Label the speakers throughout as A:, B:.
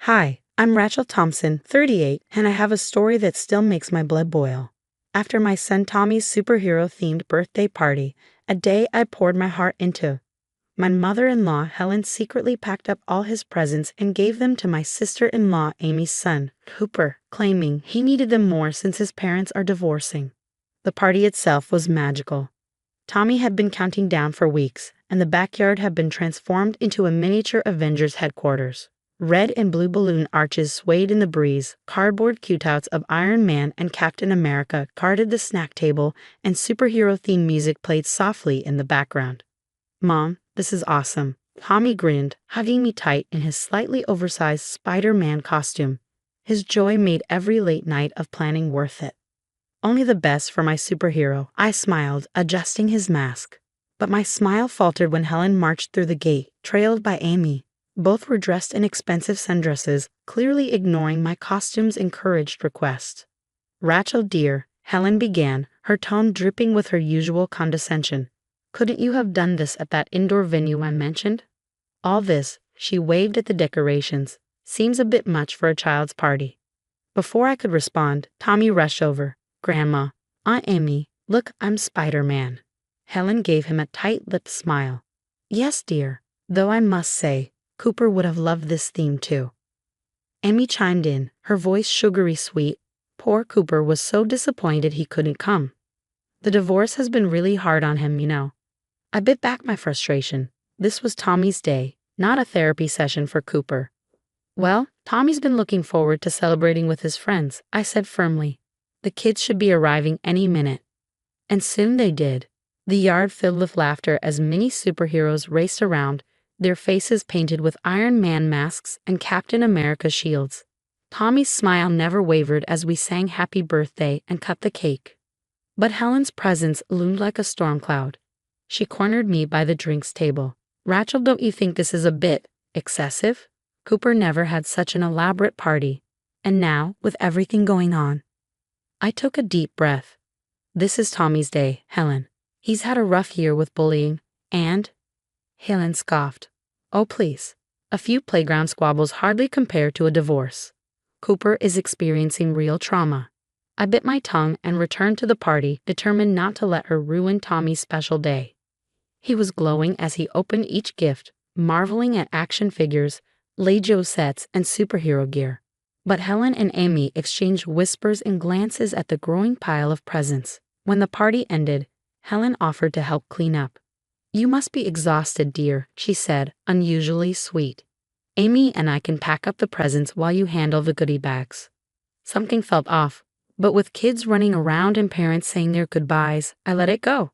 A: Hi, I'm Rachel Thompson, 38, and I have a story that still makes my blood boil. After my son Tommy's superhero-themed birthday party, a day I poured my heart into, my mother-in-law Helen secretly packed up all his presents and gave them to my sister-in-law Amy's son, Cooper, claiming he needed them more since his parents are divorcing. The party itself was magical. Tommy had been counting down for weeks, and the backyard had been transformed into a miniature Avengers headquarters. Red and blue balloon arches swayed in the breeze, cardboard cutouts of Iron Man and Captain America guarded the snack table, and superhero-themed music played softly in the background. "Mom, this is awesome." Tommy grinned, hugging me tight in his slightly oversized Spider-Man costume. His joy made every late night of planning worth it. "Only the best for my superhero," I smiled, adjusting his mask. But my smile faltered when Helen marched through the gate, trailed by Amy. Both were dressed in expensive sundresses, clearly ignoring my costume's encouraged request. "Rachel, dear," Helen began, her tone dripping with her usual condescension. "Couldn't you have done this at that indoor venue I mentioned? All this," she waved at the decorations, "seems a bit much for a child's party." Before I could respond, Tommy rushed over. "Grandma, Aunt Amy, look, I'm Spider-Man." Helen gave him a tight-lipped smile. "Yes, dear, though I must say, Cooper would have loved this theme too." Amy chimed in, her voice sugary sweet. "Poor Cooper was so disappointed he couldn't come. The divorce has been really hard on him, you know." I bit back my frustration. This was Tommy's day, not a therapy session for Cooper. "Well, Tommy's been looking forward to celebrating with his friends," I said firmly. "The kids should be arriving any minute." And soon they did. The yard filled with laughter as mini superheroes raced around, their faces painted with Iron Man masks and Captain America shields. Tommy's smile never wavered as we sang Happy Birthday and cut the cake. But Helen's presence loomed like a storm cloud. She cornered me by the drinks table. "Rachel, don't you think this is a bit excessive? Cooper never had such an elaborate party. And now, with everything going on." I took a deep breath. "This is Tommy's day, Helen. He's had a rough year with bullying, and—" Helen scoffed. "Oh, please. A few playground squabbles hardly compare to a divorce. Cooper is experiencing real trauma." I bit my tongue and returned to the party, determined not to let her ruin Tommy's special day. He was glowing as he opened each gift, marveling at action figures, Lego sets, and superhero gear. But Helen and Amy exchanged whispers and glances at the growing pile of presents. When the party ended, Helen offered to help clean up. "You must be exhausted, dear," she said, unusually sweet. "Amy and I can pack up the presents while you handle the goodie bags." Something felt off, but with kids running around and parents saying their goodbyes, I let it go.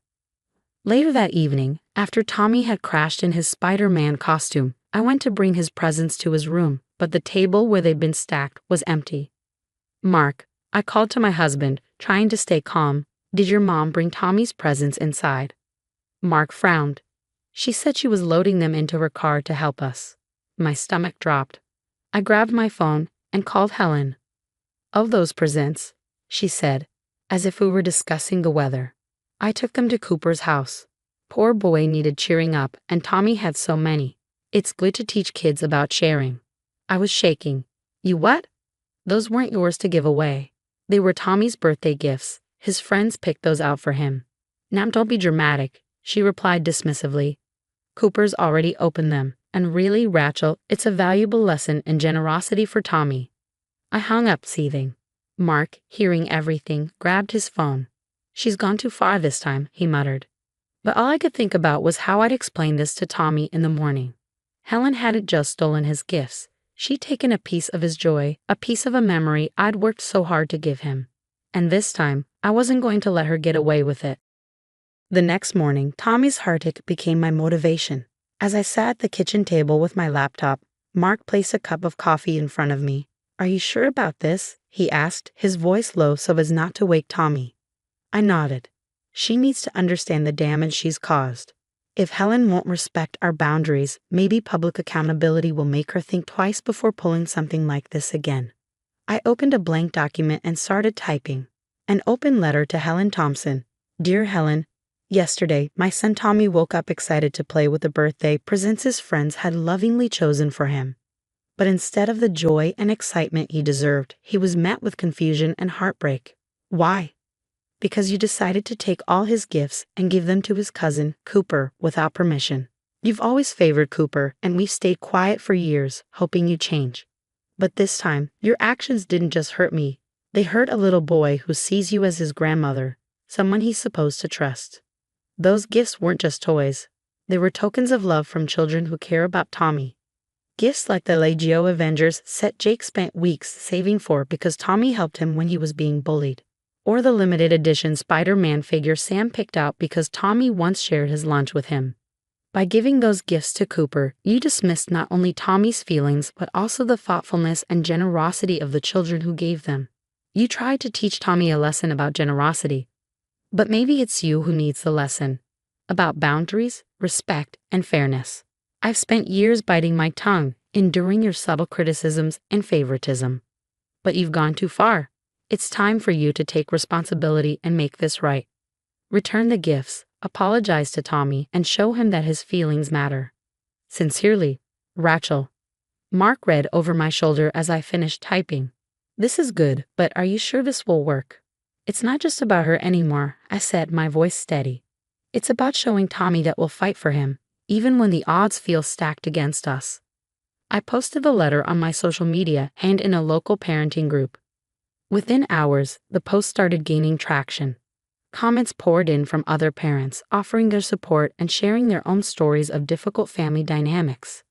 A: Later that evening, after Tommy had crashed in his Spider-Man costume, I went to bring his presents to his room, but the table where they'd been stacked was empty. "Mark," I called to my husband, trying to stay calm, "did your mom bring Tommy's presents inside?" Mark frowned. "She said she was loading them into her car to help us." My stomach dropped. I grabbed my phone and called Helen. "Oh, those presents," she said, as if we were discussing the weather. "I took them to Cooper's house. Poor boy needed cheering up, and Tommy had so many. It's good to teach kids about sharing." I was shaking. "You what?" "Those weren't yours to give away. They were Tommy's birthday gifts. His friends picked those out for him." "Now don't be dramatic," she replied dismissively. "Cooper's already opened them, and really, Rachel, it's a valuable lesson in generosity for Tommy." I hung up, seething. Mark, hearing everything, grabbed his phone. "She's gone too far this time," he muttered. But all I could think about was how I'd explain this to Tommy in the morning. Helen hadn't just stolen his gifts. She'd taken a piece of his joy, a piece of a memory I'd worked so hard to give him. And this time, I wasn't going to let her get away with it. The next morning, Tommy's heartache became my motivation. As I sat at the kitchen table with my laptop, Mark placed a cup of coffee in front of me. "Are you sure about this?" he asked, his voice low so as not to wake Tommy. I nodded. She needs to understand the damage she's caused. If Helen won't respect our boundaries, maybe public accountability will make her think twice before pulling something like this again. I opened a blank document and started typing. An open letter to Helen Thompson. "Dear Helen, yesterday, my son Tommy woke up excited to play with the birthday presents his friends had lovingly chosen for him. But instead of the joy and excitement he deserved, he was met with confusion and heartbreak. Why? Because you decided to take all his gifts and give them to his cousin, Cooper, without permission. You've always favored Cooper, and we've stayed quiet for years, hoping you'd change. But this time, your actions didn't just hurt me. They hurt a little boy who sees you as his grandmother, someone he's supposed to trust. Those gifts weren't just toys. They were tokens of love from children who care about Tommy. Gifts like the Legio Avengers set Jake spent weeks saving for because Tommy helped him when he was being bullied. Or the limited edition Spider-Man figure Sam picked out because Tommy once shared his lunch with him. By giving those gifts to Cooper, you dismissed not only Tommy's feelings but also the thoughtfulness and generosity of the children who gave them. You tried to teach Tommy a lesson about generosity. But maybe it's you who needs the lesson. About boundaries, respect, and fairness. I've spent years biting my tongue, enduring your subtle criticisms and favoritism. But you've gone too far. It's time for you to take responsibility and make this right. Return the gifts, apologize to Tommy, and show him that his feelings matter. Sincerely, Rachel. Mark read over my shoulder as I finished typing. This is good, but are you sure this will work? It's not just about her anymore, I said, my voice steady. It's about showing Tommy that we'll fight for him, even when the odds feel stacked against us. I posted the letter on my social media and in a local parenting group. Within hours, the post started gaining traction. Comments poured in from other parents, offering their support and sharing their own stories of difficult family dynamics.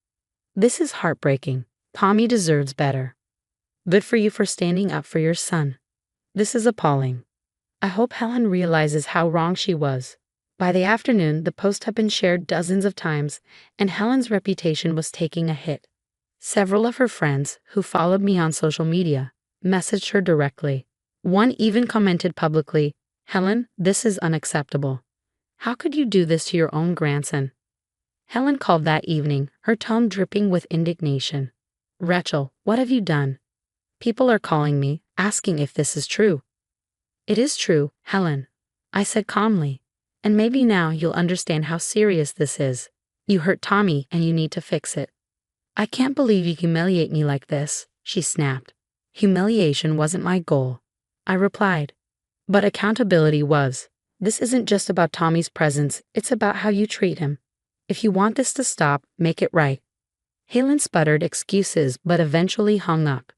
A: This is heartbreaking. Tommy deserves better. Good for you for standing up for your son. This is appalling. I hope Helen realizes how wrong she was. By the afternoon, the post had been shared dozens of times, and Helen's reputation was taking a hit. Several of her friends, who followed me on social media, messaged her directly. One even commented publicly, "Helen, this is unacceptable. How could you do this to your own grandson?" Helen called that evening, her tone dripping with indignation. "Rachel, what have you done? People are calling me, asking if this is true." "It is true, Helen," I said calmly. "And maybe now you'll understand how serious this is. You hurt Tommy and you need to fix it." "I can't believe you humiliate me like this," she snapped. "Humiliation wasn't my goal," I replied. "But accountability was. This isn't just about Tommy's presence, it's about how you treat him. If you want this to stop, make it right." Helen sputtered excuses but eventually hung up.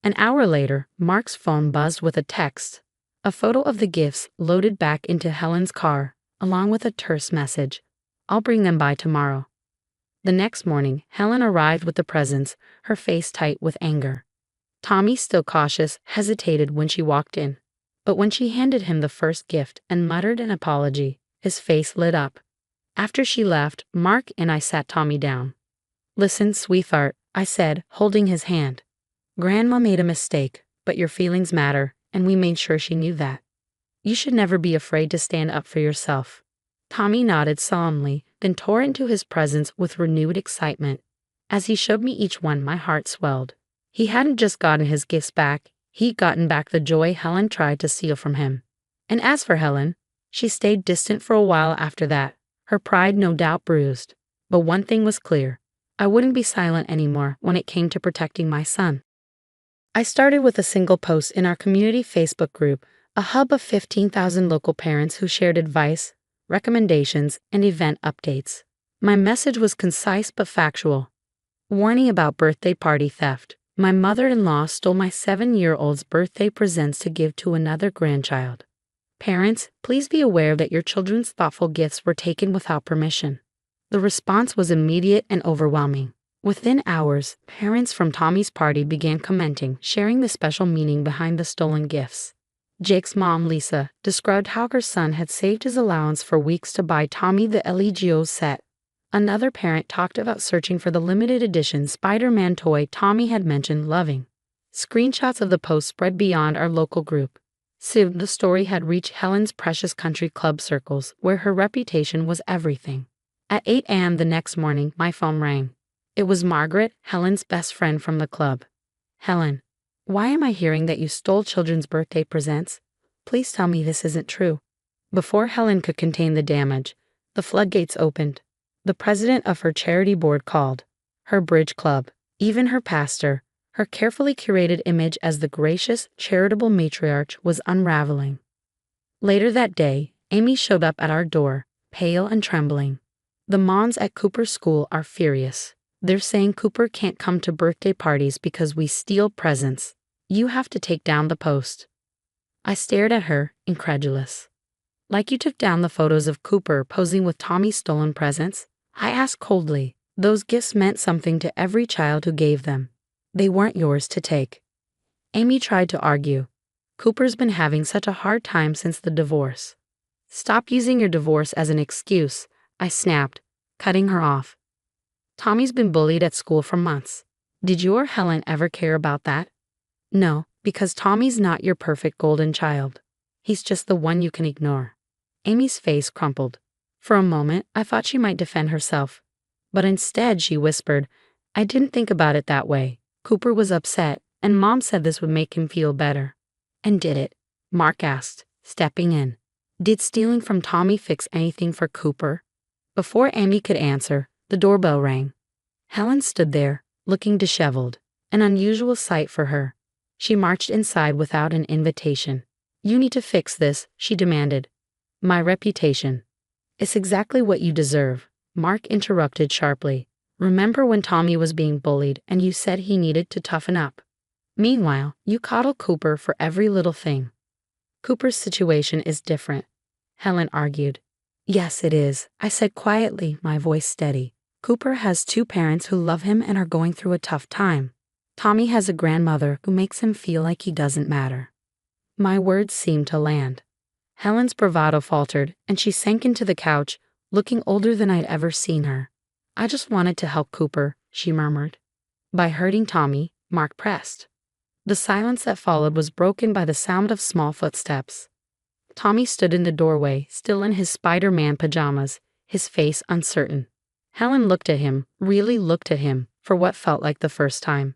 A: An hour later, Mark's phone buzzed with a text. A photo of the gifts loaded back into Helen's car, along with a terse message. "I'll bring them by tomorrow." The next morning, Helen arrived with the presents, her face tight with anger. Tommy, still cautious, hesitated when she walked in. But when she handed him the first gift and muttered an apology, his face lit up. After she left, Mark and I sat Tommy down. "Listen, sweetheart," I said, holding his hand. "Grandma made a mistake, but your feelings matter, and we made sure she knew that. You should never be afraid to stand up for yourself." Tommy nodded solemnly, then tore into his presents with renewed excitement. As he showed me each one, my heart swelled. He hadn't just gotten his gifts back, he'd gotten back the joy Helen tried to steal from him. And as for Helen, she stayed distant for a while after that, her pride no doubt bruised. But one thing was clear. I wouldn't be silent anymore when it came to protecting my son. I started with a single post in our community Facebook group, a hub of 15,000 local parents who shared advice, recommendations, and event updates. My message was concise but factual. Warning about birthday party theft. My mother-in-law stole my 7-year-old's birthday presents to give to another grandchild. Parents, please be aware that your children's thoughtful gifts were taken without permission. The response was immediate and overwhelming. Within hours, parents from Tommy's party began commenting, sharing the special meaning behind the stolen gifts. Jake's mom, Lisa, described how her son had saved his allowance for weeks to buy Tommy the Legio set. Another parent talked about searching for the limited edition Spider-Man toy Tommy had mentioned loving. Screenshots of the post spread beyond our local group. Soon, the story had reached Helen's Precious Country Club circles, where her reputation was everything. At 8 a.m. the next morning, my phone rang. It was Margaret, Helen's best friend from the club. "Helen, why am I hearing that you stole children's birthday presents? Please tell me this isn't true." Before Helen could contain the damage, the floodgates opened. The president of her charity board called. Her bridge club, Even her pastor, her carefully curated image as the gracious, charitable matriarch, was unraveling. Later that day, Amy showed up at our door, pale and trembling. The moms at Cooper's school are furious. They're saying Cooper can't come to birthday parties because we steal presents. You have to take down the post. I stared at her, incredulous. Like you took down the photos of Cooper posing with Tommy's stolen presents? I asked coldly. Those gifts meant something to every child who gave them. They weren't yours to take. Amy tried to argue. Cooper's been having such a hard time since the divorce. Stop using your divorce as an excuse, I snapped, cutting her off. Tommy's been bullied at school for months. Did you or Helen ever care about that? No, because Tommy's not your perfect golden child. He's just the one you can ignore. Amy's face crumpled. For a moment, I thought she might defend herself. But instead, she whispered, I didn't think about it that way. Cooper was upset, and Mom said this would make him feel better. And did it? Mark asked, stepping in. Did stealing from Tommy fix anything for Cooper? Before Amy could answer, the doorbell rang. Helen stood there, looking disheveled, an unusual sight for her. She marched inside without an invitation. You need to fix this, she demanded. My reputation. It's exactly what you deserve, Mark interrupted sharply. Remember when Tommy was being bullied and you said he needed to toughen up? Meanwhile, you coddle Cooper for every little thing. Cooper's situation is different, Helen argued. Yes, it is, I said quietly, my voice steady. Cooper has two parents who love him and are going through a tough time. Tommy has a grandmother who makes him feel like he doesn't matter. My words seemed to land. Helen's bravado faltered, and she sank into the couch, looking older than I'd ever seen her. I just wanted to help Cooper, she murmured. By hurting Tommy, Mark pressed. The silence that followed was broken by the sound of small footsteps. Tommy stood in the doorway, still in his Spider-Man pajamas, his face uncertain. Helen looked at him, really looked at him, for what felt like the first time.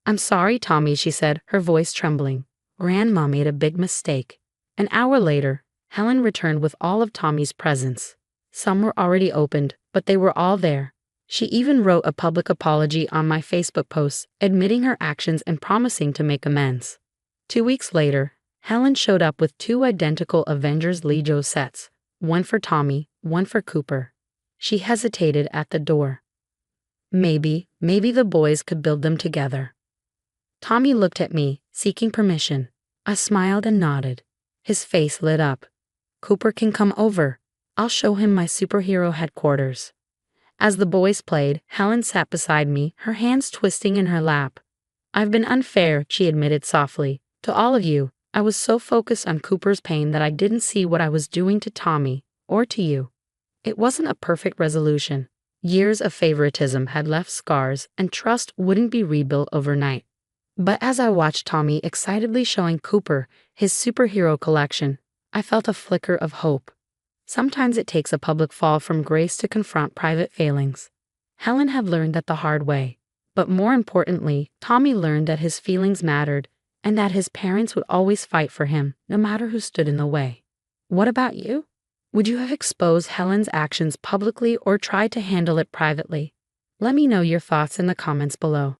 A: I'm sorry, Tommy, she said, her voice trembling. Grandma made a big mistake. An hour later, Helen returned with all of Tommy's presents. Some were already opened, but they were all there. She even wrote a public apology on my Facebook post, admitting her actions and promising to make amends. 2 weeks later, Helen showed up with 2 identical Avengers Lego sets, one for Tommy, one for Cooper. She hesitated at the door. Maybe the boys could build them together. Tommy looked at me, seeking permission. I smiled and nodded. His face lit up. Cooper can come over. I'll show him my superhero headquarters. As the boys played, Helen sat beside me, her hands twisting in her lap. I've been unfair, she admitted softly, to all of you. I was so focused on Cooper's pain that I didn't see what I was doing to Tommy, or to you. It wasn't a perfect resolution. Years of favoritism had left scars, and trust wouldn't be rebuilt overnight. But as I watched Tommy excitedly showing Cooper his superhero collection, I felt a flicker of hope. Sometimes it takes a public fall from grace to confront private failings. Helen had learned that the hard way. But more importantly, Tommy learned that his feelings mattered, and that his parents would always fight for him, no matter who stood in the way. What about you? Would you have exposed Helen's actions publicly or tried to handle it privately? Let me know your thoughts in the comments below.